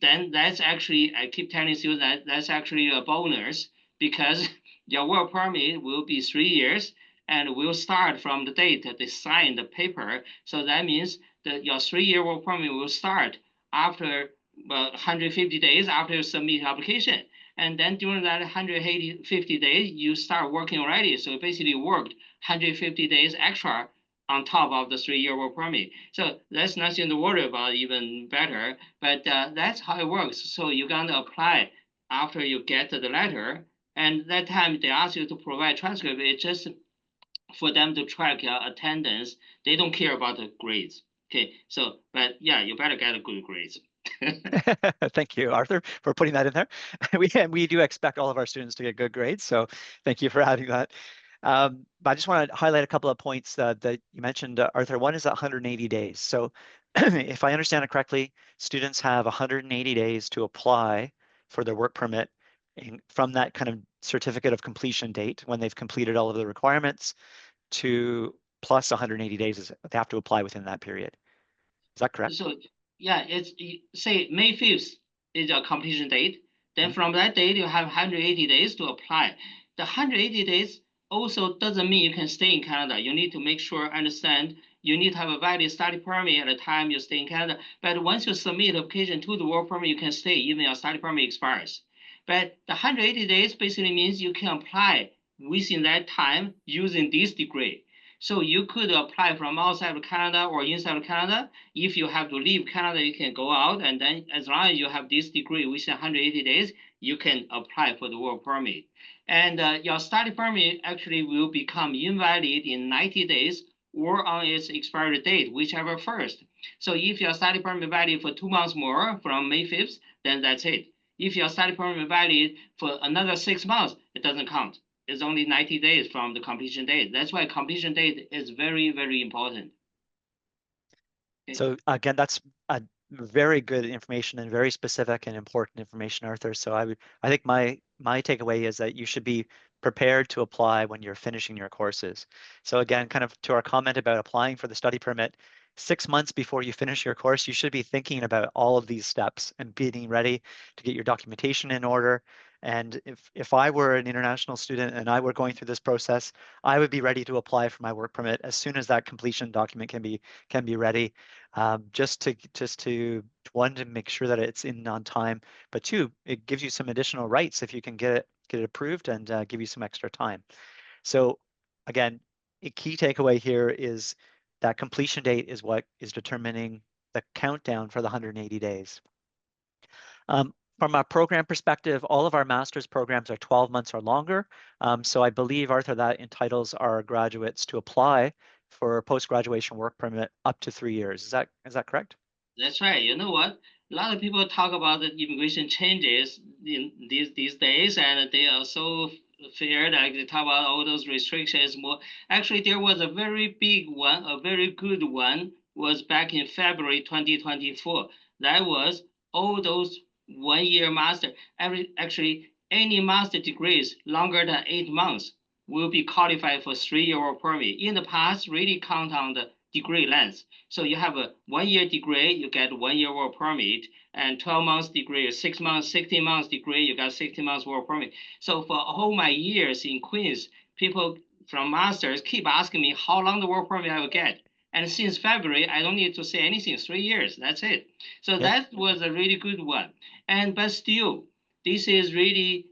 B: then that's actually, I keep telling you that that's actually a bonus, because your work permit will be 3 years and will start from the date that they sign the paper. So that means that your 3-year work permit will start after 150 days after you submit your application. And then during that 150 days, you start working already. So basically worked 150 days extra on top of the 3-year work permit. So that's nothing to worry about, even better. But that's how it works. So you're going to apply after you get the letter. And that time they ask you to provide transcript. It's just for them to track your attendance. They don't care about the grades. Okay, so, but yeah, you better get a good grades.
A: Thank you, Arthur, for putting that in there. We do expect all of our students to get good grades, so thank you for adding that. But I just want to highlight a couple of points that you mentioned, Arthur. One is 180 days. So if I understand it correctly, students have 180 days to apply for their work permit from that kind of certificate of completion date when they've completed all of the requirements to plus 180 days. They have to apply within that period. Is that correct?
B: So yeah, it's say May 5th is a completion date. Then from that date, you have 180 days to apply. The 180 days also doesn't mean you can stay in Canada. You need to make sure, understand, you need to have a valid study permit at the time you stay in Canada. But once you submit application to the work permit, you can stay even your study permit expires. But the 180 days basically means you can apply within that time using this degree. So you could apply from outside of Canada or inside of Canada. If you have to leave Canada, you can go out, and then as long as you have this degree within 180 days, you can apply for the work permit. And your study permit actually will become invalid in 90 days or on its expiry date, whichever first. So if your study permit valid for 2 months more from May 5th, then that's it. If your study permit valid for another 6 months, it doesn't count. It's only 90 days from the completion date. That's why completion date is very, very important. Okay.
A: So again, that's a very good information and very specific and important information, Arthur. So I think my takeaway is that you should be prepared to apply when you're finishing your courses. So again, kind of to our comment about applying for the study permit, 6 months before you finish your course, you should be thinking about all of these steps and being ready to get your documentation in order. And if I were an international student and I were going through this process, I would be ready to apply for my work permit as soon as that completion document can be ready. Just to one, to make sure that it's in on time, but two, it gives you some additional rights if you can get it approved and give you some extra time. So again, a key takeaway here is that completion date is what is determining the countdown for the 180 days. From a program perspective, all of our master's programs are 12 months or longer. So I believe, Arthur, that entitles our graduates to apply for a post-graduation work permit up to 3 years. Is that correct?
B: That's right. You know what? A lot of people talk about the immigration changes in these days, and they are so feared. Like they talk about all those restrictions more. Actually, there was a very big one, a very good one, was back in February 2024. That was all those 1-year master. Actually, any master degrees longer than 8 months will be qualified for 3-year work permit. In the past, really count on the degree length. So you have a 1-year degree, you get 1-year work permit, and 12 months degree, 6 months, 16 months degree, you got 16 months work permit. So for all my years in Queens, people from masters keep asking me how long the work permit I will get. And since February, I don't need to say anything, 3 years, that's it. So that was a really good one. But still, this is really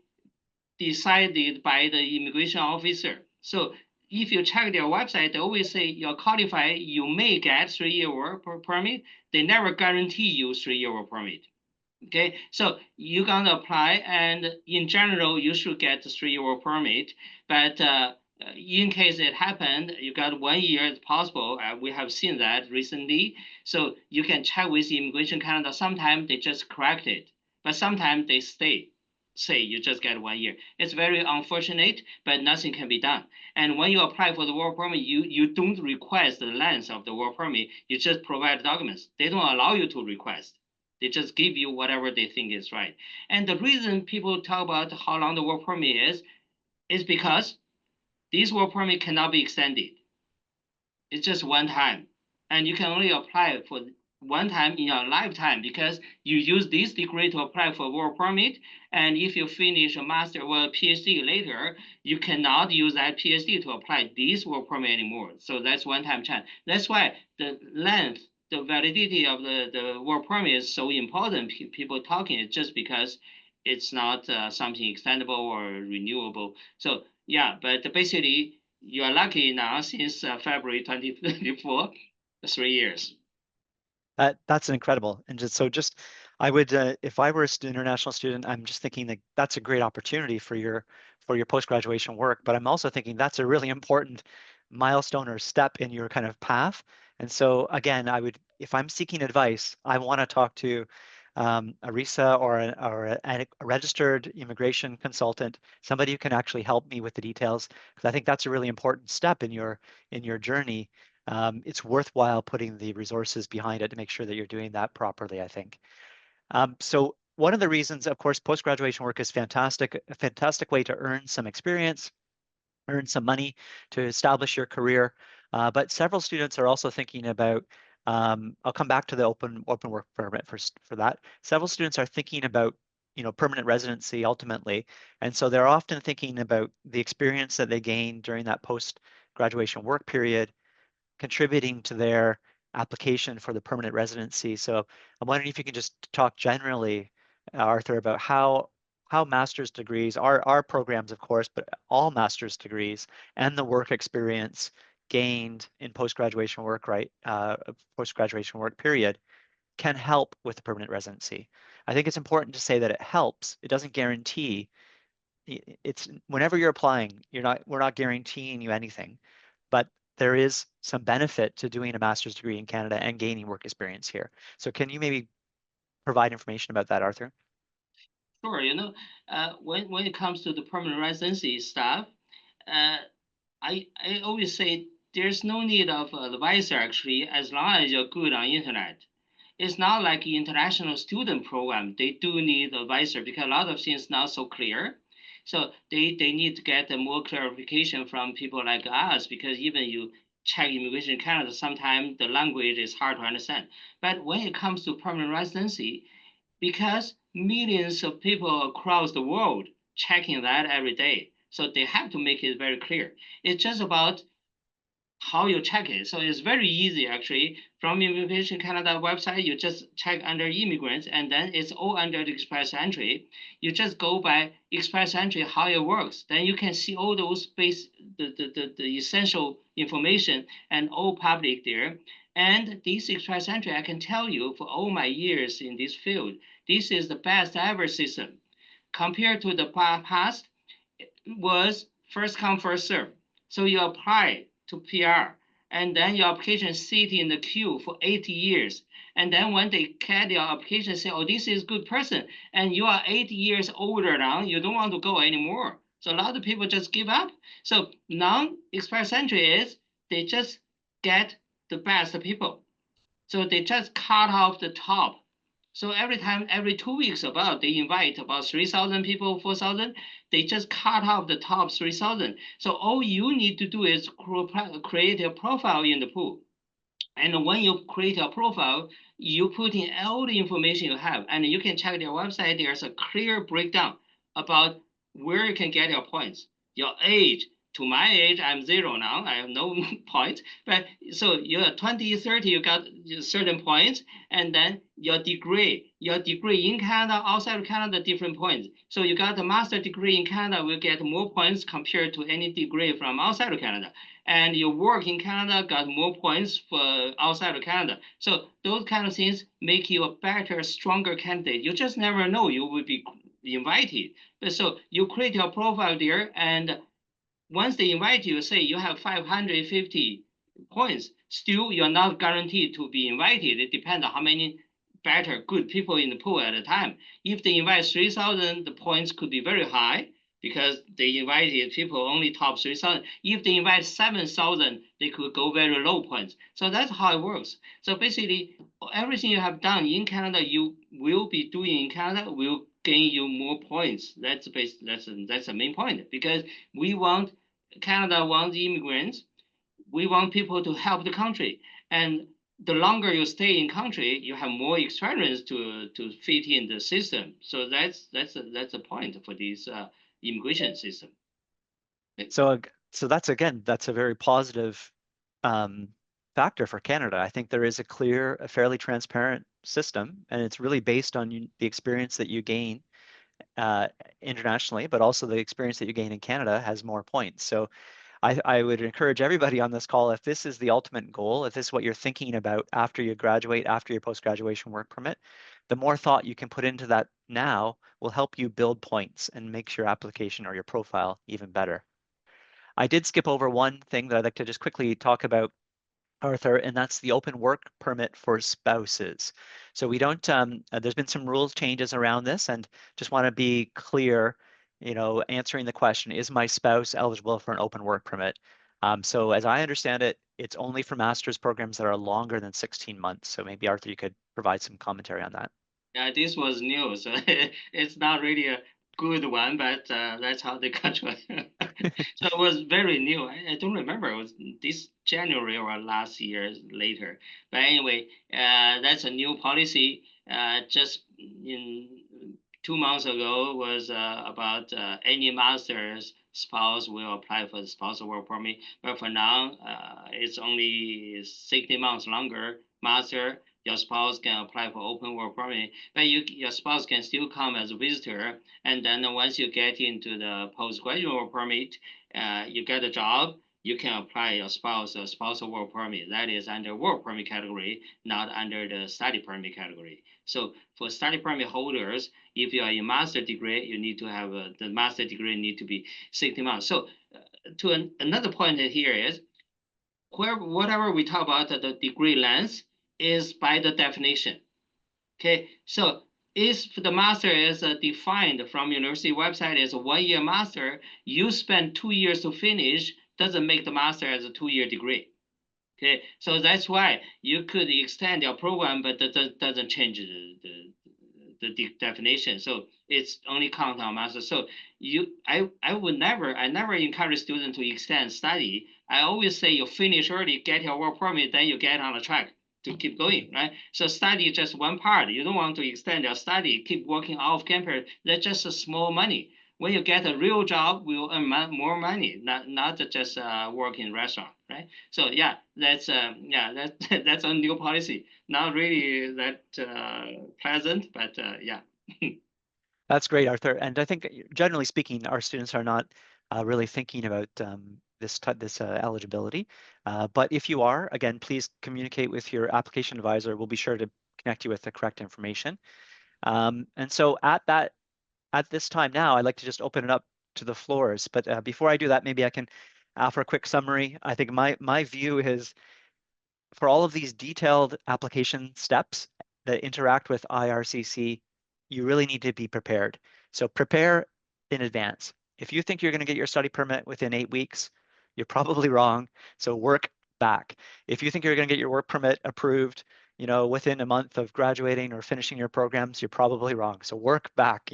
B: decided by the immigration officer. So if you check their website, they always say you're qualified, you may get 3-year work permit. They never guarantee you 3-year work permit. Okay, so you're gonna apply, and in general, you should get the 3-year work permit. But in case it happened, you got 1 year, it's possible. We have seen that recently. So you can check with Immigration Canada. Sometimes they just correct it, but sometimes they say you just get 1 year. It's very unfortunate, but nothing can be done. And when you apply for the work permit, you don't request the length of the work permit. You just provide documents. They don't allow you to request. They just give you whatever they think is right. And the reason people talk about how long the work permit is because this work permit cannot be extended. It's just one time. And you can only apply for one time in your lifetime because you use this degree to apply for work permit. And if you finish a master or a PhD later, you cannot use that PhD to apply this work permit anymore. So that's one-time chance. That's why the length, the validity of the work permit is so important. People talking it just because it's not something extendable or renewable. So yeah, but basically you are lucky now since February 2024, 3 years.
A: That's incredible. And just I would, if I were an international student, I'm just thinking that that's a great opportunity for your post-graduation work. But I'm also thinking that's a really important milestone or step in your kind of path. And so again, if I'm seeking advice, I want to talk to a RISA or a registered immigration consultant, somebody who can actually help me with the details, because I think that's a really important step in your journey. It's worthwhile putting the resources behind it to make sure that you're doing that properly, I think. So one of the reasons, of course, post-graduation work is fantastic, a fantastic way to earn some experience, earn some money to establish your career. But several students are also thinking about, I'll come back to the open work permit for that. Several students are thinking about, permanent residency ultimately. And so they're often thinking about the experience that they gain during that post-graduation work period, contributing to their application for the permanent residency. So I'm wondering if you can just talk generally, Arthur, about how master's degrees, our programs, of course, but all master's degrees and the work experience gained in post-graduation work, right, post-graduation work period, can help with the permanent residency. I think it's important to say that it helps. It doesn't guarantee. It's whenever you're applying, we're not guaranteeing you anything, but there is some benefit to doing a master's degree in Canada and gaining work experience here. So can you maybe provide information about that, Arthur?
B: Sure, when it comes to the permanent residency stuff, uh, I always say there's no need of advisor actually, as long as you're good on internet. It's not like international student program. They do need advisor because a lot of things not so clear. So they need to get more clarification from people like us, because even you check immigration in Canada, sometimes the language is hard to understand. But when it comes to permanent residency, because millions of people across the world checking that every day, so they have to make it very clear. It's just about how you check it. So it's very easy actually. From Immigration Canada website, you just check under immigrants, and then it's all under the express entry. You just go by express entry how it works. Then you can see all those the essential information and all public there. And this express entry, I can tell you for all my years in this field, this is the best ever system. Compared to the past, was first come, first serve. So you apply to PR, and then your application sit in the queue for 80 years. And then when they get your application, say, oh, this is good person, and you are 80 years older now, you don't want to go anymore. So a lot of people just give up. So now express entry is they just get the best people. So they just cut off the top. So every 2 weeks about, they invite about 3,000 people, 4,000, they just cut off the top 3,000. So all you need to do is create a profile in the pool. And when you create a profile, you put in all the information you have, and you can check their website. There's a clear breakdown about where you can get your points, your age. To my age, I'm 0 now. I have no points. But so you're 20, 30, you got certain points, and then your degree in Canada, outside of Canada, different points. So you got a master degree in Canada will get more points compared to any degree from outside of Canada. And your work in Canada got more points for outside of Canada. So those kind of things make you a better, stronger candidate. You just never know you will be invited. But so you create your profile there, and once they invite you, say you have 550 points, still you're not guaranteed to be invited. It depends on how many better, good people in the pool at the time. If they invite 3,000, the points could be very high because they invited people only top 3,000. If they invite 7,000, they could go very low points. So that's how it works. So basically, everything you have done in Canada, you will be doing in Canada will gain you more points. That's the main point, because we want Canada wants immigrants. We want people to help the country, and the longer you stay in country, you have more experience to fit in the system. So that's a point for this immigration system.
A: So that's a very positive um, factor for Canada. I think there is a fairly transparent system, and it's really based on the experience that you gain internationally, but also the experience that you gain in Canada has more points. So I would encourage everybody on this call, if this is the ultimate goal, if this is what you're thinking about after you graduate, after your post-graduation work permit, the more thought you can put into that now will help you build points and make your application or your profile even better. I did skip over one thing that I'd like to just quickly talk about, Arthur, and that's the open work permit for spouses. So we don't, there's been some rules changes around this, and just want to be clear, answering the question, is my spouse eligible for an open work permit? So as I understand it, it's only for master's programs that are longer than 16 months. So maybe Arthur, you could provide some commentary on that.
B: Yeah, this was new, so it's not really a good one, but that's how the country. So it was very new. I don't remember. It was this January or last year later. But anyway, that's a new policy. Just in 2 months ago was about any master's spouse will apply for the spousal work permit. But for now, it's only 60 months longer. Master, your spouse can apply for open work permit, but your spouse can still come as a visitor. And then once you get into the postgraduate work permit, you get a job, you can apply your spousal work permit. That is under work permit category, not under the study permit category. So for study permit holders, if you are in master degree, you need to have the master degree need to be 60 months. So another point here is whatever we talk about the degree length is by the definition. Okay, so if the master is defined from university website as a 1-year master, you spend 2 years to finish, doesn't make the master as a 2-year degree. Okay, so that's why you could extend your program, but that doesn't change the definition. So it's only count on master. So I never encourage students to extend study. I always say you finish early, get your work permit, then you get on the track to keep going, right? So study is just one part. You don't want to extend your study, keep working off campus. That's just a small money. When you get a real job, we'll earn more money, not just work in restaurant, right? So yeah, that's that's a new policy. Not really that pleasant, but yeah.
A: That's great, Arthur. And I think generally speaking, our students are not really thinking about this eligibility. But if you are, again, please communicate with your application advisor. We'll be sure to connect you with the correct information. And so at this time now, I'd like to just open it up to the floors. But before I do that, maybe I can offer a quick summary. I think my view is for all of these detailed application steps that interact with IRCC, you really need to be prepared. So prepare in advance. If you think you're going to get your study permit within 8 weeks, you're probably wrong. So work back. If you think you're going to get your work permit approved, within a month of graduating or finishing your programs, you're probably wrong. So work back,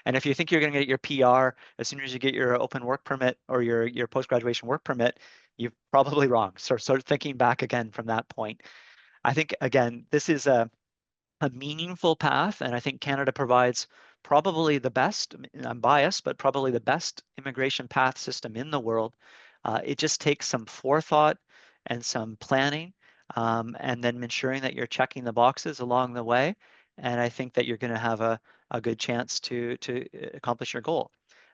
A: And if you think you're going to get your PR as soon as you get your open work permit or your post-graduation work permit, you're probably wrong. So start thinking back again from that point. I think, again, this is a meaningful path, and I think Canada provides probably the best, I'm biased, but probably the best immigration path system in the world. It just takes some forethought and some planning, and then ensuring that you're checking the boxes along the way. And I think that you're going to have a good chance to accomplish your goal.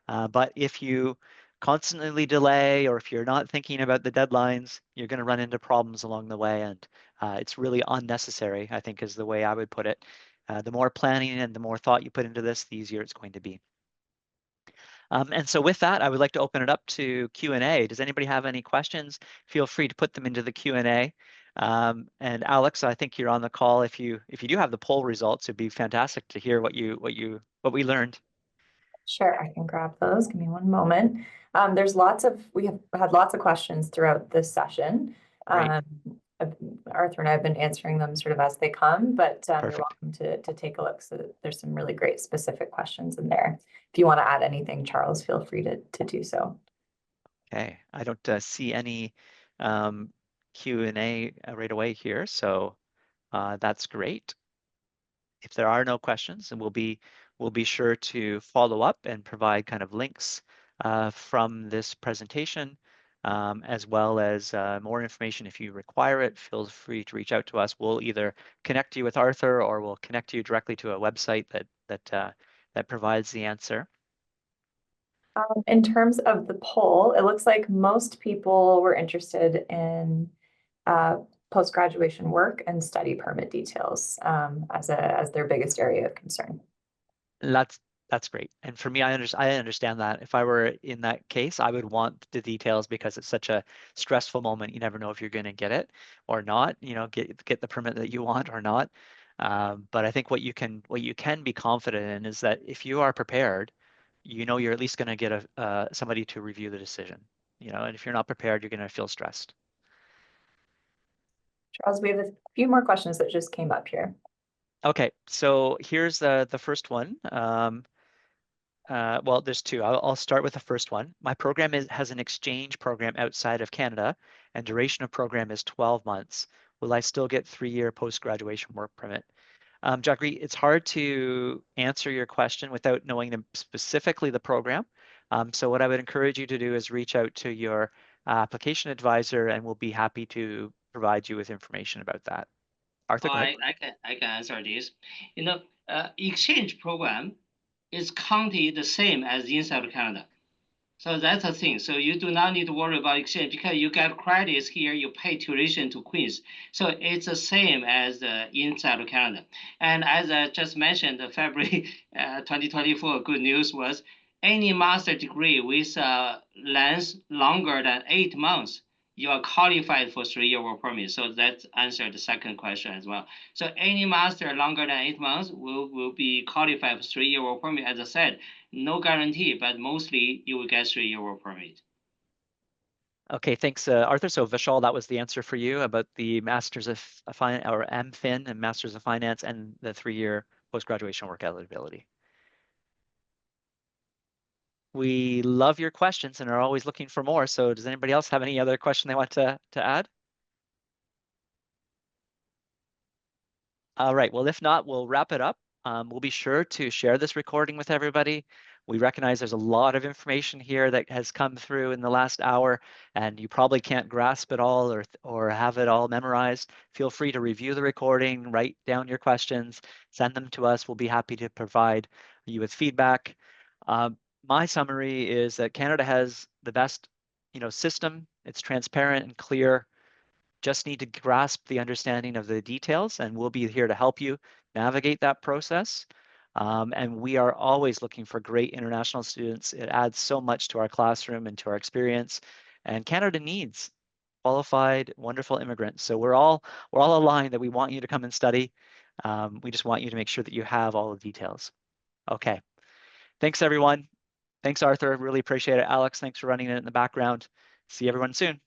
A: But if you constantly delay, or if you're not thinking about the deadlines, you're going to run into problems along the way, and it's really unnecessary, I think, is the way I would put it. The more planning and the more thought you put into this, the easier it's going to be. And so with that, I would like to open it up to Q&A. Does anybody have any questions? Feel free to put them into the Q&A. And Alex, I think you're on the call. If you do have the poll results, it'd be fantastic to hear what we learned.
C: Sure, I can grab those. Give me one moment. We have had lots of questions throughout this session.
A: Great.
C: Arthur and I have been answering them sort of as they come, but you're
A: Perfect.
C: welcome to take a look. So there's some really great specific questions in there. If you want to add anything, Charles, feel free to do so.
A: Okay, I don't see any Q&A right away here, so that's great. If there are no questions, then we'll be sure to follow up and provide kind of links from this presentation, as well as more information. If you require it, feel free to reach out to us. We'll either connect you with Arthur, or we'll connect you directly to a website that that provides the answer.
C: In terms of the poll, it looks like most people were interested in post-graduation work and study permit details as their biggest area of concern.
A: That's great. And for me, I understand that. If I were in that case, I would want the details because it's such a stressful moment. You never know if you're going to get it or not, get the permit that you want or not. But I think what you can be confident in is that if you are prepared, you're at least going to get somebody to review the decision. And if you're not prepared, you're going to feel stressed.
C: Charles, we have a few more questions that just came up here.
A: Okay, so here's the first one. Well, there's two. I'll start with the first one. My program has an exchange program outside of Canada, and duration of program is 12 months. Will I still get 3-year post-graduation work permit? Jagri, it's hard to answer your question without knowing specifically the program. So what I would encourage you to do is reach out to your application advisor, and we'll be happy to provide you with information about that. Arthur, go ahead.
B: I can answer this. Exchange program is counted the same as inside of Canada. So that's the thing. So you do not need to worry about exchange because you get credits here, you pay tuition to Queen's. So it's the same as inside of Canada. And as I just mentioned, the February 2024 good news was any master degree with length longer than 8 months, you are qualified for 3-year work permit. So that answered the second question as well. So any master longer than 8 months will be qualified for 3-year work permit. As I said, no guarantee, but mostly you will get 3-year work permit.
A: Okay, thanks, Arthur. So Vishal, that was the answer for you about the Masters of Finance or MFin and Masters of Finance and the 3-year post-graduation work eligibility. We love your questions and are always looking for more. So does anybody else have any other question they want to add? All right, well, if not, we'll wrap it up. We'll be sure to share this recording with everybody. We recognize there's a lot of information here that has come through in the last hour, and you probably can't grasp it all or have it all memorized. Feel free to review the recording, write down your questions, send them to us. We'll be happy to provide you with feedback. My summary is that Canada has the best, system. It's transparent and clear. Just need to grasp the understanding of the details, and we'll be here to help you navigate that process. And we are always looking for great international students. It adds so much to our classroom and to our experience. And Canada needs qualified, wonderful immigrants. So we're all aligned that we want you to come and study. We just want you to make sure that you have all the details. Okay. Thanks, everyone. Thanks, Arthur. Really appreciate it. Alex, thanks for running it in the background. See everyone soon.